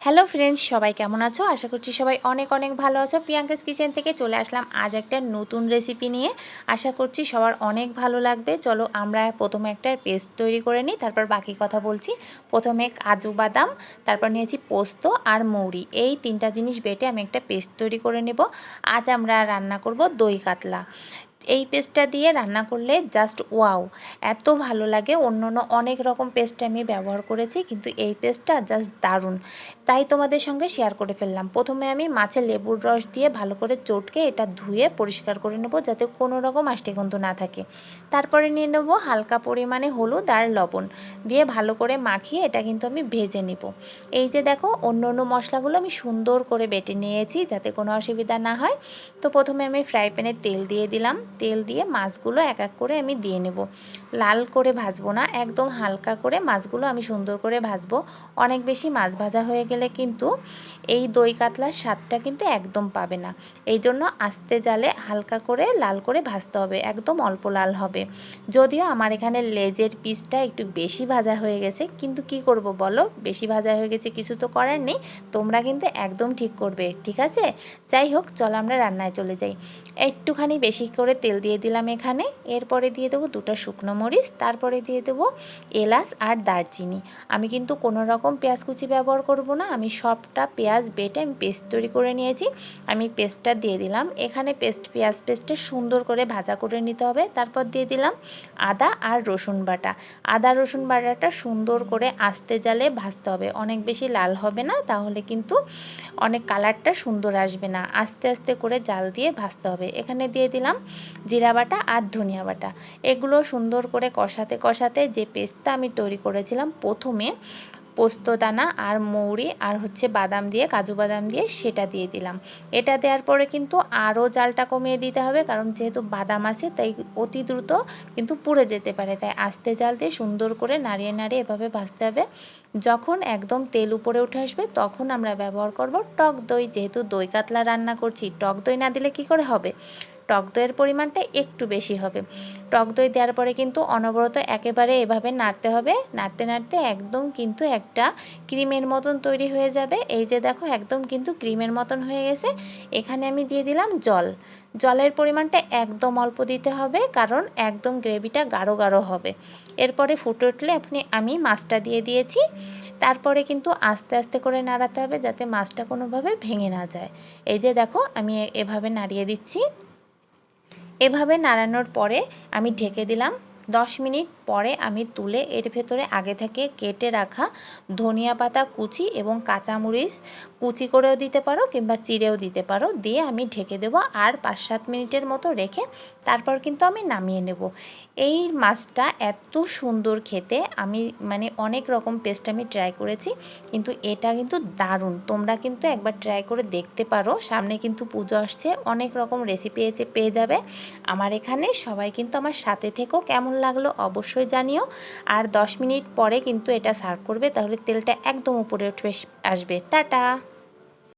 Hello friends, সবাই কেমন আছো? আশা করছি সবাই অনেক অনেক ভালো আছো। প্রিয়াঙ্কাস কিচেন থেকে চলে আসলাম আজ একটা নতুন রেসিপি নিয়ে। আশা করছি সবার অনেক ভালো লাগবে। চলো আমরা প্রথমে একটা পেস্ট তৈরি করে নিই, তারপর বাকি কথা বলছি। প্রথমে কাজু বাদাম, তারপর নিয়েছি পোস্ত আর মৌরি, এই তিনটা জিনিস বেটে আমি একটা পেস্ট তৈরি করে নেব। আজ আমরা রান্না করব দই কাতলা। এই পেস্টটা দিয়ে রান্না করলে জাস্ট ওয়াও, এত ভালো লাগে। অন্য অনেক রকম পেস্ট আমি ব্যবহার করেছি, কিন্তু এই পেস্টটা জাস্ট দারুণ, তাই তোমাদের সঙ্গে শেয়ার করে ফেললাম। প্রথমে আমি মাছের লেবুর রস দিয়ে ভালো করে চটকে এটা ধুয়ে পরিষ্কার করে নেব, যাতে কোনো রকম আষ্টিগন্ধ না থাকে। তারপরে নিয়ে নেব হালকা পরিমাণে হলুদ আর লবণ দিয়ে ভালো করে মাখিয়ে এটা কিন্তু আমি ভেজে নেব। এই যে দেখো, অন্য মশলাগুলো আমি সুন্দর করে বেটে নিয়েছি যাতে কোনো অসুবিধা না হয়। তো প্রথমে আমি ফ্রাই প্যানে তেল দিয়ে দিলাম। তেল দিয়ে মাছগুলো এক এক করে আমি দিয়ে নেব। লাল করে ভাজবো না, একদম হালকা করে মাছগুলো আমি সুন্দর করে ভাজবো। অনেক বেশি মাছ ভাজা হয়ে গেলে কিন্তু এই দই কাতলার স্বাদটা কিন্তু একদম পাবে না। এই জন্য আস্তে জালে হালকা করে লাল করে ভাজতে হবে, একদম অল্প লাল হবে। যদিও আমার এখানে লেজের পিসটা একটু বেশি ভাজা হয়ে গেছে, কিন্তু কি করব বলো, বেশি ভাজা হয়ে গেছে, কিছু তো করার নেই। তোমরা কিন্তু একদম ঠিক করবে, ঠিক আছে? যাই হোক, চলো আমরা রান্নায় চলে যাই। একটুখানি বেশি করে তেল দিয়ে দিলাম এখানে। এরপরে দিয়ে দেবো 2টা শুকনো মরিচ, তারপরে দিয়ে দেবো এলাচ আর দারচিনি। আমি কিন্তু কোনো রকম পেঁয়াজ কুচি ব্যবহার করব না, আমি সবটা পেঁয়াজ বেটে আমি পেস্ট তৈরি করে নিয়েছি। আমি পেস্টটা দিয়ে দিলাম এখানে। পেঁয়াজ পেস্টটা সুন্দর করে ভাজা করে নিতে হবে। তারপর দিয়ে দিলাম আদা আর রসুন বাটা। আদা রসুন বাটাটা সুন্দর করে আস্তে জালে ভাজতে হবে, অনেক বেশি লাল হবে না, তাহলে কিন্তু অনেক কালারটা সুন্দর আসবে না। আস্তে আস্তে করে জাল দিয়ে ভাজতে হবে। এখানে দিয়ে দিলাম জিরা বাটা আর ধনিয়া বাটা। এগুলো সুন্দর করে কষাতে কষাতে যে পেস্টটা আমি তৈরি করেছিলাম প্রথমে, পোস্তদানা আর মৌরি আর বাদাম দিয়ে, কাজু বাদাম দিয়ে, সেটা দিয়ে দিলাম। এটা দেওয়ার পরে কিন্তু আরও জালটা কমিয়ে দিতে হবে, কারণ যেহেতু বাদাম আছে তাই অতি দ্রুত কিন্তু পুড়ে যেতে পারে। তাই আস্তে জাল দিয়ে সুন্দর করে নাড়িয়ে নাড়িয়ে এভাবে ভাজতে হবে। যখন একদম তেল উপরে উঠে আসবে তখন আমরা ব্যবহার করব টক দই। যেহেতু দই কাতলা রান্না করছি, টক দই না দিলে কি করে হবে? টক দইয়ের পরিমাণটা একটু বেশি হবে। টক দই দেওয়ার পরে কিন্তু অনবরত একেবারে এভাবে নাড়তে হবে। নাড়তে নাড়তে একদম কিন্তু একটা ক্রিমের মতন তৈরি হয়ে যাবে। এই যে দেখো, একদম কিন্তু ক্রিমের মতন হয়ে গেছে। এখানে আমি দিয়ে দিলাম জল। জলের পরিমাণটা একদম অল্প দিতে হবে, কারণ একদম গ্রেভিটা গাঢ় গাঢ় হবে। এরপরে ফুটে উঠলে আমি মাছটা দিয়ে দিয়েছি। তারপরে কিন্তু আস্তে আস্তে করে নাড়াতে হবে, যাতে মাছটা কোনোভাবে ভেঙে না যায়। এই যে দেখো, আমি এভাবে নাড়িয়ে দিচ্ছি। এভাবে নাড়ানোর পরে আমি ঢেকে দিলাম। 10 মিনিট পরে আমি তুলে এর ভেতরে আগে থেকে কেটে রাখা ধনিয়া পাতা কুচি এবং কাঁচামরিচ কুচি করেও দিতে পারো কিংবা চিড়েও দিতে পারো, দিয়ে আমি ঢেকে দেবো আর 5-7 মিনিটের মতো রেখে তারপর কিন্তু আমি নামিয়ে নেব। এই মাছটা এত সুন্দর খেতে, আমি অনেক রকম পেস্ট আমি ট্রাই করেছি, কিন্তু এটা কিন্তু দারুণ। তোমরা কিন্তু একবার ট্রাই করে দেখতে পারো। সামনে কিন্তু পুজো আসছে, অনেক রকম রেসিপি পেয়ে যাবে আমার এখানে। সবাই কিন্তু আমার সাথে থেকেও কেমন লাগলো অবশ্যই জানিও। আর 10 মিনিট পরে কিন্তু এটা সার্ভ করবে, তাহলে তেলটা একদম উপরে উঠে আসবে। টাটা।